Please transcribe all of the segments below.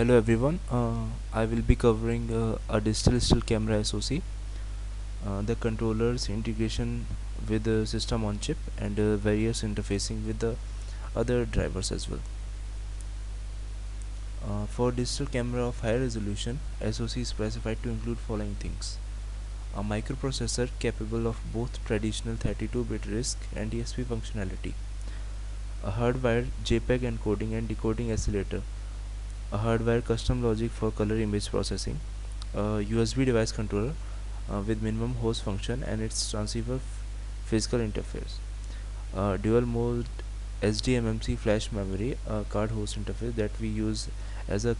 Hello everyone, I will be covering a digital still camera SoC, the controllers integration with the system on chip and various interfacing with the other drivers as well. For digital camera of high resolution, SoC is specified to include following things: a microprocessor capable of both traditional 32-bit RISC and DSP functionality, a hardwired JPEG encoding and decoding oscillator, a hardware custom logic for color image processing, a USB device controller with minimum host function and its transceiver physical interface, a dual mode SDMMC flash memory card host interface that we use as a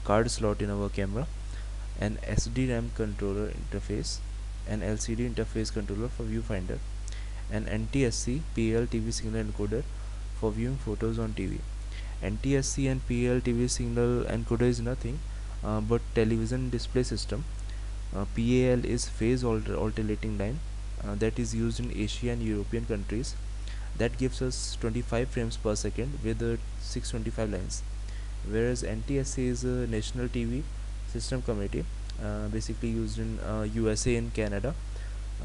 card slot in our camera, an SDRAM controller interface, an LCD interface controller for viewfinder, an NTSC PAL TV signal encoder for viewing photos on TV. NTSC and PAL TV signal encoder is nothing but television display system. PAL is phase alternating line that is used in Asia and European countries, that gives us 25 frames per second with 625 lines, whereas NTSC is a national TV system committee, basically used in USA and Canada,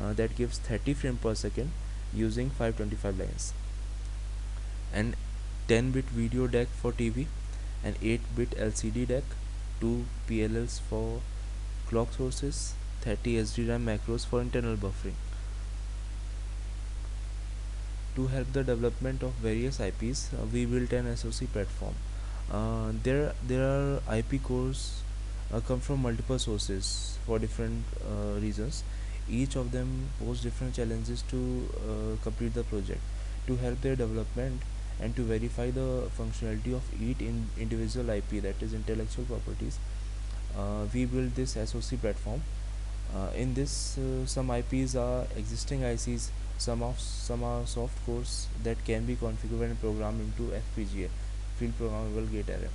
that gives 30 frames per second using 525 lines. An 10-bit video DAC for TV, an 8-bit LCD DAC, 2 PLLs for clock sources, 30 SDRAM macros for internal buffering. To help the development of various IPs, we built an SoC platform. There are IP cores come from multiple sources for different reasons. Each of them pose different challenges to complete the project. To help their development and to verify the functionality of each individual IP, that is intellectual properties, we built this SoC platform. In this, some IPs are existing ICs, some are soft cores that can be configured and programmed into FPGA, field programmable gate array.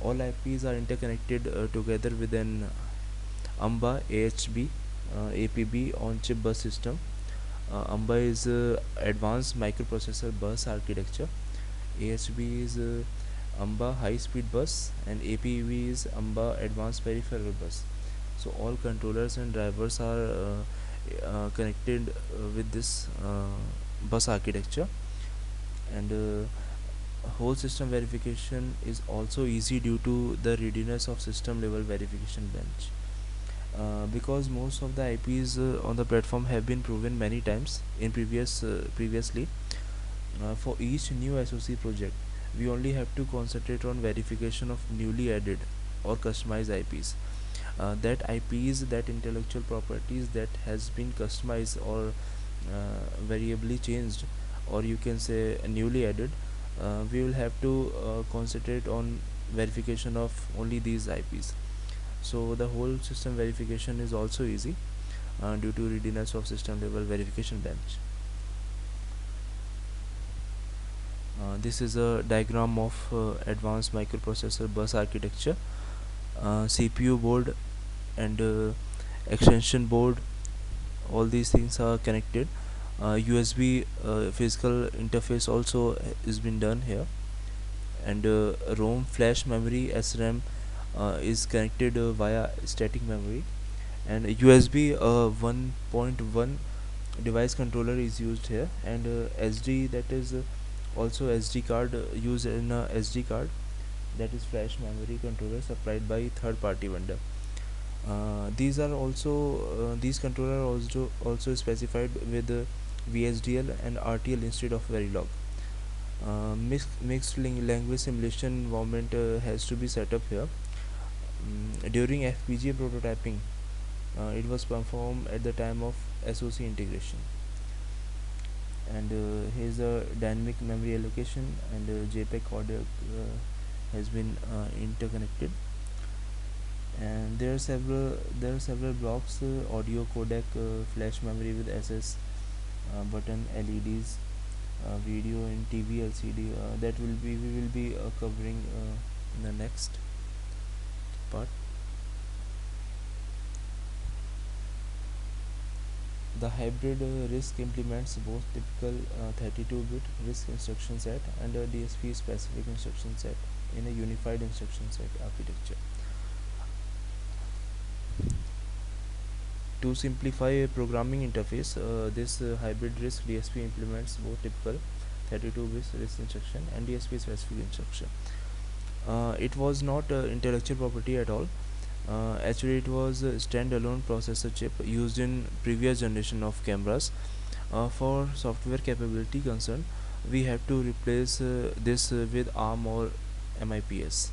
All IPs are interconnected together with an AMBA AHB APB on chip bus system. AMBA is advanced microprocessor bus architecture, AHB is AMBA high speed bus, and APB is AMBA advanced peripheral bus. So all controllers and drivers are connected with this bus architecture, and whole system verification is also easy due to the readiness of system level verification bench. Because most of the IPs on the platform have been proven many times in previously, for each new SoC project we only have to concentrate on verification of newly added or customized IPs. That IPs, that intellectual properties that has been customized or variably changed, or you can say newly added, we will have to concentrate on verification of only these IPs. So the whole system verification is also easy due to readiness of system level verification bench. This is a diagram of advanced microprocessor bus architecture. CPU board and extension board, all these things are connected. USB physical interface also is been done here, and ROM flash memory SRAM is connected via static memory, and USB 1.1 device controller is used here, and SD, that is also SD card used in a SD card, that is flash memory controller supplied by third party vendor. These controller also specified with VHDL and RTL instead of Verilog. Mixed language simulation environment has to be set up here. During FPGA prototyping, it was performed at the time of SoC integration. And here's a dynamic memory allocation, and JPEG codec has been interconnected, and there are several blocks: audio codec, flash memory with SS button, LEDs, video and TV LCD, that we will be covering in the next part. The hybrid RISC implements both typical 32-bit RISC instruction set and a DSP specific instruction set. in a unified instruction set architecture. To simplify a programming interface, this hybrid RISC DSP implements both typical 32-bit RISC instruction and DSP specific instruction. It was not intellectual property at all. Actually, it was a standalone processor chip used in previous generation of cameras. For software capability concern, we have to replace this with ARM or MIPS.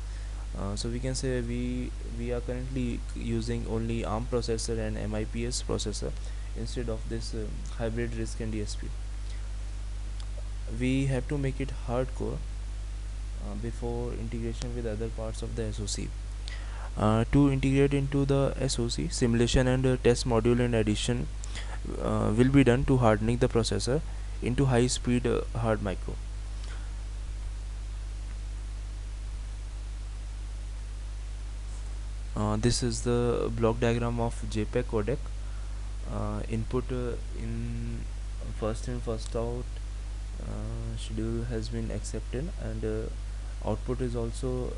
So we can say we are currently using only ARM processor and MIPS processor instead of this hybrid RISC and DSP. We have to make it hardcore before integration with other parts of the SoC. To integrate into the SoC, simulation and test module in addition will be done to hardening the processor into high speed hard micro. This is the block diagram of JPEG codec. Input in first in first out schedule has been accepted, and output is also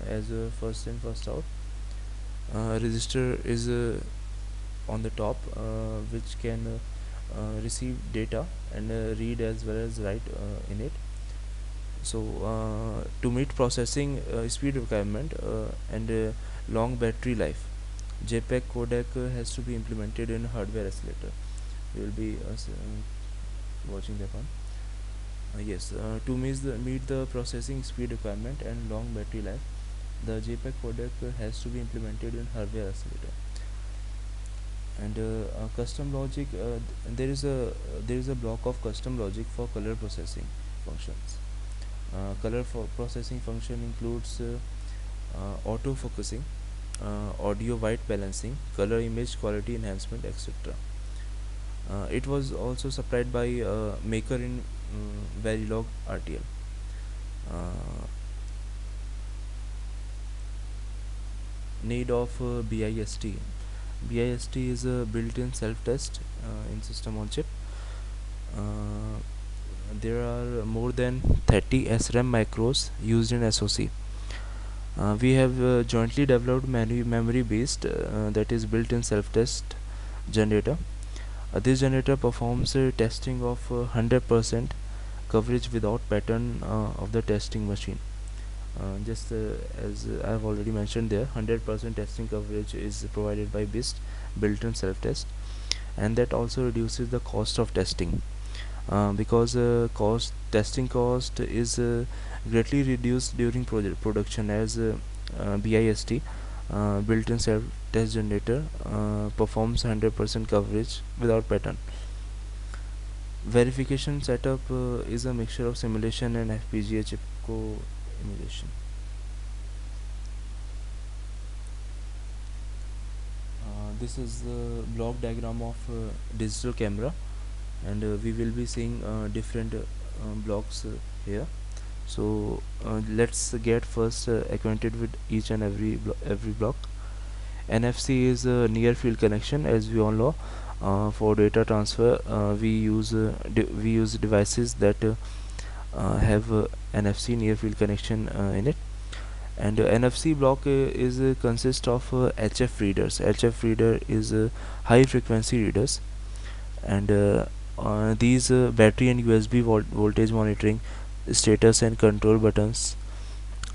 as first in first out. Register is on the top, which can receive data and read as well as write in it. So to meet processing speed requirement and long battery life, JPEG codec has to be implemented in hardware accelerator. We will be watching that one. Yes, to meet the processing speed requirement and long battery life, the JPEG codec has to be implemented in hardware accelerator. And custom logic, there is a block of custom logic for color processing functions. Color for processing function includes auto focusing, audio white balancing, color image quality enhancement, etc. It was also supplied by Maker in Verilog RTL. Need of BIST. BIST is a built-in self-test in system on chip. There are more than 30 SRAM macros used in SoC. We have jointly developed memory based, that is built-in self-test generator. This generator performs testing of 100% coverage without pattern of the testing machine. Just as I have already mentioned there, 100% testing coverage is provided by BIST, built-in self-test, and that also reduces the cost of testing. Because testing cost is greatly reduced during production, as BIST, built-in self-test generator, performs 100% coverage without pattern. Verification setup is a mixture of simulation and FPGA chip co-emulation. This is the block diagram of digital camera, and we will be seeing different blocks here. So let's get first acquainted with each and every block. NFC is a near field connection, as we all know. For data transfer, we use devices that have NFC near field connection in it. And NFC block is consists of HF readers. HF reader is high frequency readers, and these battery and USB voltage monitoring, status and control buttons,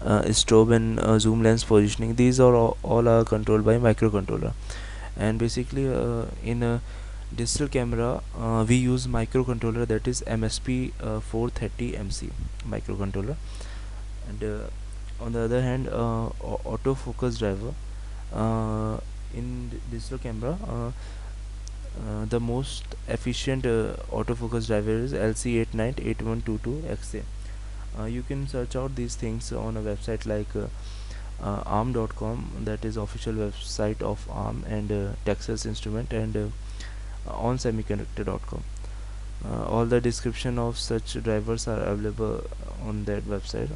strobe and zoom lens positioning, these are all are controlled by microcontroller. And basically in a digital camera, we use microcontroller, that is MSP 430MC microcontroller. And on the other hand, autofocus driver in digital camera, the most efficient autofocus driver is LC898122XA. You can search out these things on a website like arm.com, that is official website of ARM, and Texas Instrument, and onsemiconductor.com. All the description of such drivers are available on their website.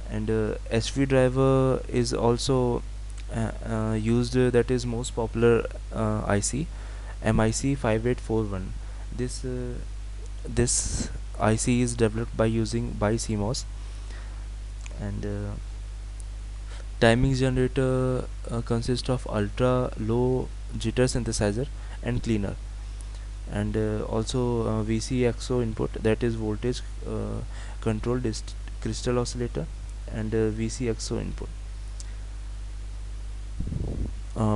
And SV driver is also used, that is most popular IC, MIC 5841. This IC is developed by using BiCMOS, And timing generator consists of ultra low jitter synthesizer and cleaner, and also VCXO input, that is voltage control crystal oscillator, and VCXO input.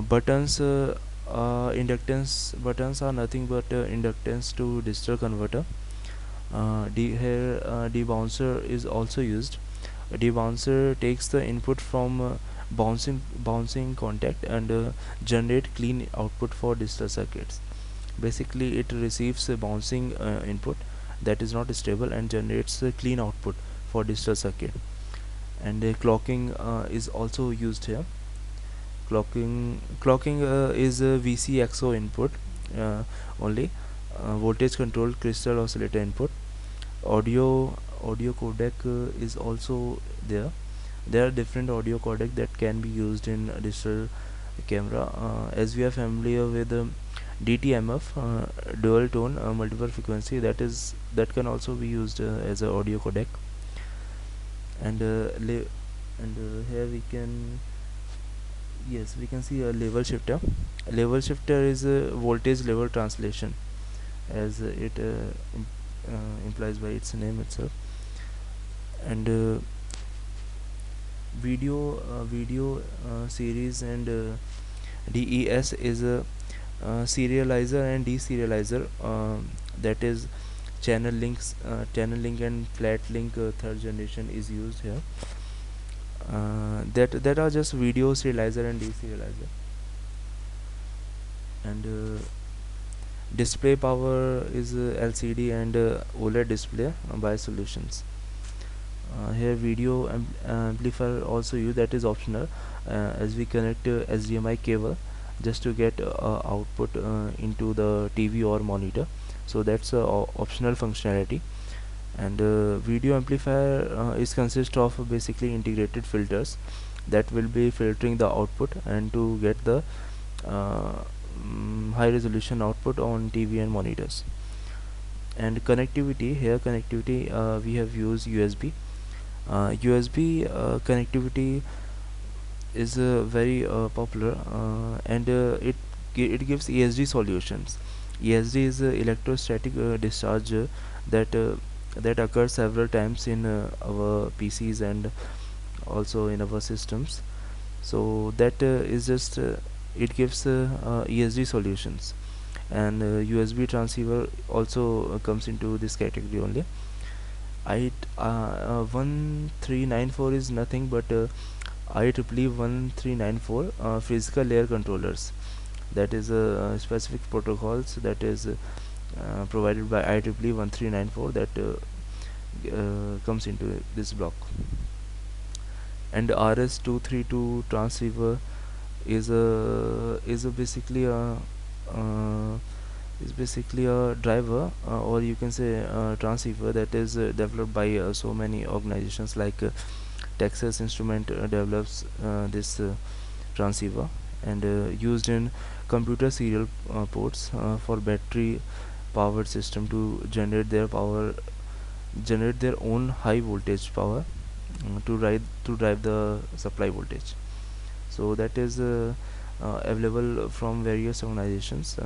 Buttons, inductance buttons are nothing but inductance to digital converter. Here debouncer is also used. A debouncer takes the input from bouncing contact and generate clean output for digital circuits. Basically, it receives a bouncing input that is not stable and generates a clean output for digital circuit. And clocking is also used here. Clocking is a VCXO input only, voltage controlled crystal oscillator input. Audio codec is also there. There are different audio codec that can be used in a digital camera. As we are familiar with DTMF, dual tone multiple frequency, that can also be used as a audio codec. And here we can, yes, we can see a level shifter. A level shifter is a voltage level translation, as it implies by its name itself. And video series and DES is a serializer and deserializer, that is channel link and flat link third generation is used here. That are just video serializer and deserializer. And display power is LCD and OLED display by solutions. Here video amplifier also used, that is optional, as we connect HDMI cable just to get output into the TV or monitor, so that's optional functionality. And video amplifier is consist of basically integrated filters that will be filtering the output and to get the high resolution output on TV and monitors. And connectivity, here connectivity we have used USB. USB connectivity is very popular, and it gives ESD solutions. ESD is electrostatic discharge that occurs several times in our PCs and also in our systems. So that is just it gives ESD solutions. And USB transceiver also comes into this category only. 1394 is nothing but IEEE 1394 physical layer controllers. That is specific protocols that is provided by IEEE 1394 that comes into this block. And RS232 transceiver is uh, basically a driver, or you can say transceiver, that is developed by so many organizations like Texas Instrument develops this transceiver, and used in computer serial ports for battery powered system to generate their own high voltage power to drive the supply voltage. So that is available from various organizations,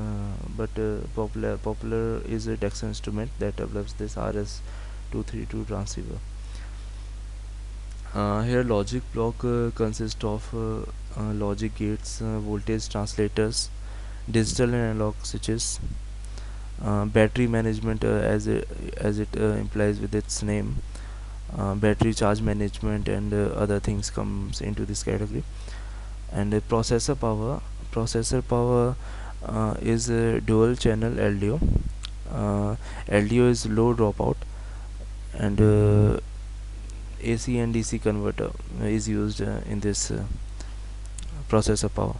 but popular is a Texas Instrument that develops this RS232 transceiver. Here logic block consists of logic gates, voltage translators, digital and analog switches, battery management, as it implies with its name, battery charge management and other things comes into this category. And processor power is a dual channel LDO. LDO is low dropout, and AC and DC converter is used in this processor power.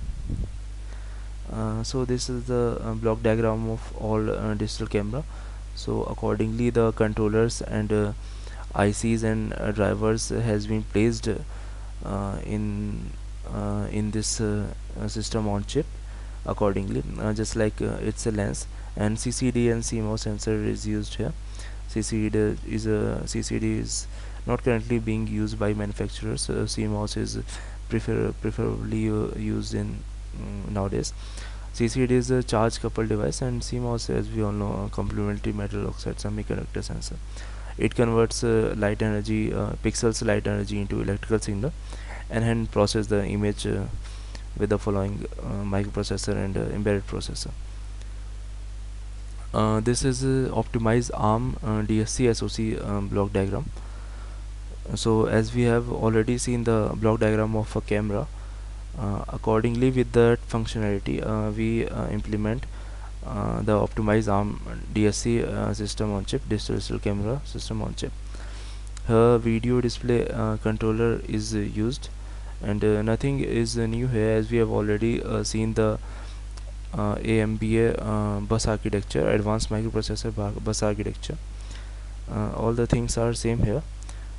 So this is the block diagram of all digital camera. So accordingly the controllers and ICs and drivers has been placed in this system on chip accordingly, just like it's a lens. And CCD and CMOS sensor is used here. CCD is not currently being used by manufacturers. CMOS is preferably used in nowadays. CCD is a charge coupled device, and CMOS, as we all know, a complementary metal oxide semiconductor sensor. It converts light energy, pixels light energy into electrical signal, and hence process the image with the following microprocessor and embedded processor. This is optimized ARM DSC SoC block diagram. So as we have already seen the block diagram of a camera, accordingly with that functionality we implement the optimized ARM DSC system on chip, digital camera system on chip. Her video display controller is used, and nothing is new here, as we have already seen the AMBA bus architecture, advanced microprocessor bus architecture. All the things are same here,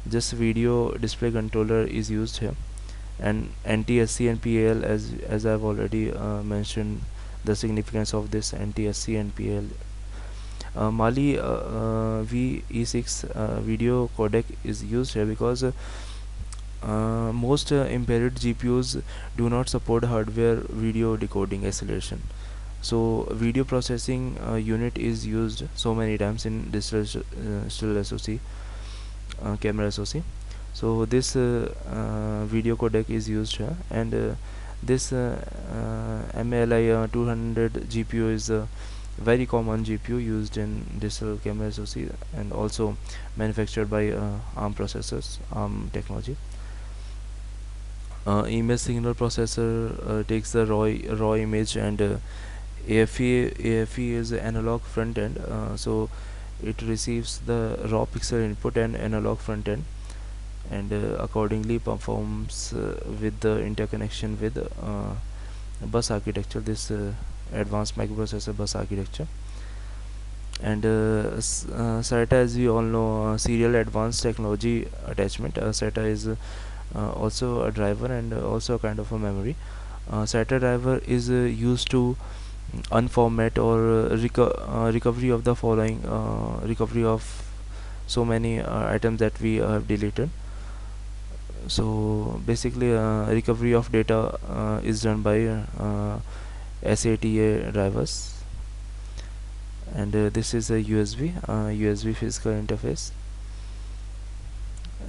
just video display controller is used here, and NTSC and PAL, as I've already mentioned the significance of this NTSC and PAL. Mali VE6 video codec is used here because most embedded GPUs do not support hardware video decoding acceleration. So video processing unit is used so many times in digital still SoC, camera SoC. So this video codec is used here, and this MLI 200 GPU is a very common GPU used in digital camera SoC, and also manufactured by ARM processors, ARM technology. Image signal processor takes the raw image, and AFE is analog front end, so it receives the raw pixel input and analog front end, and accordingly performs with the interconnection with bus architecture, this advanced microprocessor bus architecture. And SATA, as we all know, serial advanced technology attachment. SATA is also a driver and also a kind of a memory. SATA driver is used to unformat or recovery of the following, recovery of so many items that we have deleted. So basically recovery of data is done by SATA drivers. And this is a USB physical interface,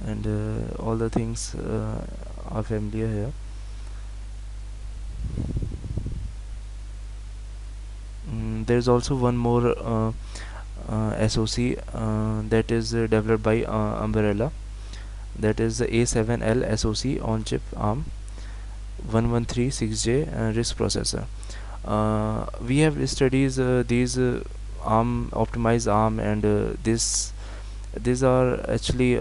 and all the things are familiar here. There's also one more SoC that is developed by Umbrella, that is the A7L SoC on chip ARM 1136J RISC processor. We have studied these ARM, optimized ARM, and these are actually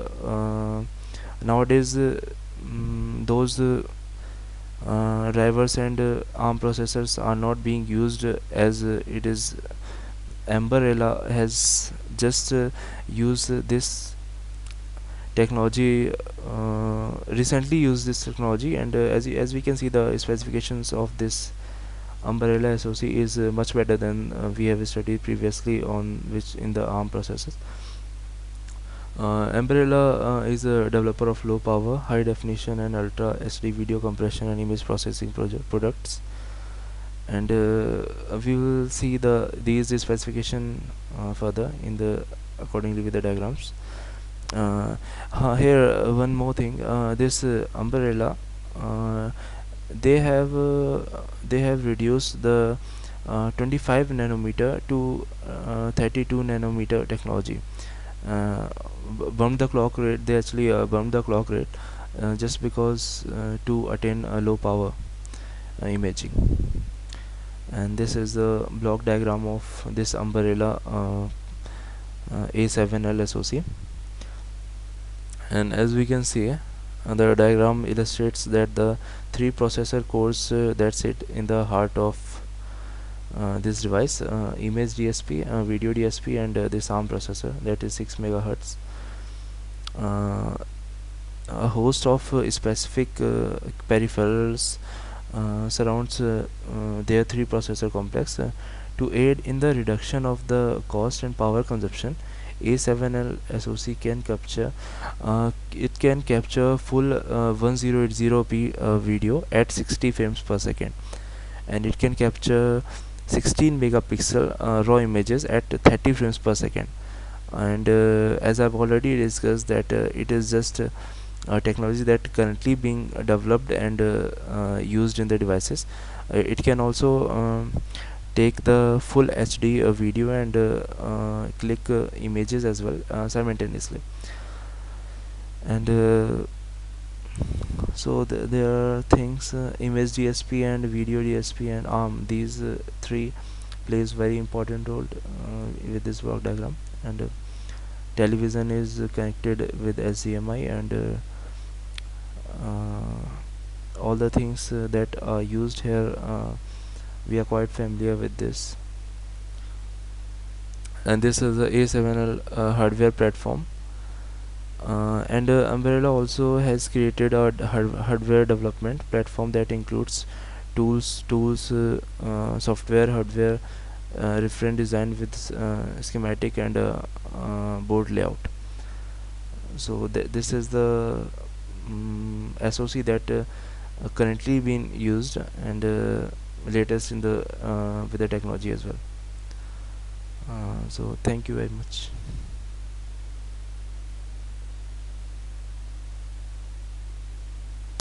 nowadays those drivers and ARM processors are not being used, as it is Umbrella has just used this technology, recently used this technology, and as we can see, the specifications of this Umbrella SoC is much better than we have studied previously on which in the ARM processors. Umbrella is a developer of low power, high definition and ultra HD video compression and image processing products, and we will see these specification further in the accordingly with the diagrams. Here one more thing, this Umbrella, they have reduced the 25 nanometer to 32 nanometer technology. Bumped the clock rate. They actually bumped the clock rate just because to attain a low power imaging. And this is the block diagram of this Umbrella A7L SoC. And as we can see, the diagram illustrates that the 3 processor cores that sit in the heart of this device, image DSP, video DSP, and this ARM processor, that is 6 megahertz. A host of specific peripherals surrounds their 3 processor complex to aid in the reduction of the cost and power consumption A7L SoC can capture it can capture full 1080p video at 60 frames per second, and it can capture 16 megapixel raw images at 30 frames per second. And as I've already discussed that it is just technology that currently being developed and used in the devices. It can also take the full HD video and click images as well simultaneously. And so there are things, image DSP and video DSP and ARM. These three plays very important role with this block diagram. And television is connected with HDMI, and all the things that are used here, we are quite familiar with this. And this is a A7L hardware platform. And Umbrella also has created a hardware development platform that includes tools, software, hardware, reference design with schematic and board layout. So this is the SoC that currently being used, and latest in the with the technology as well. So thank you very much.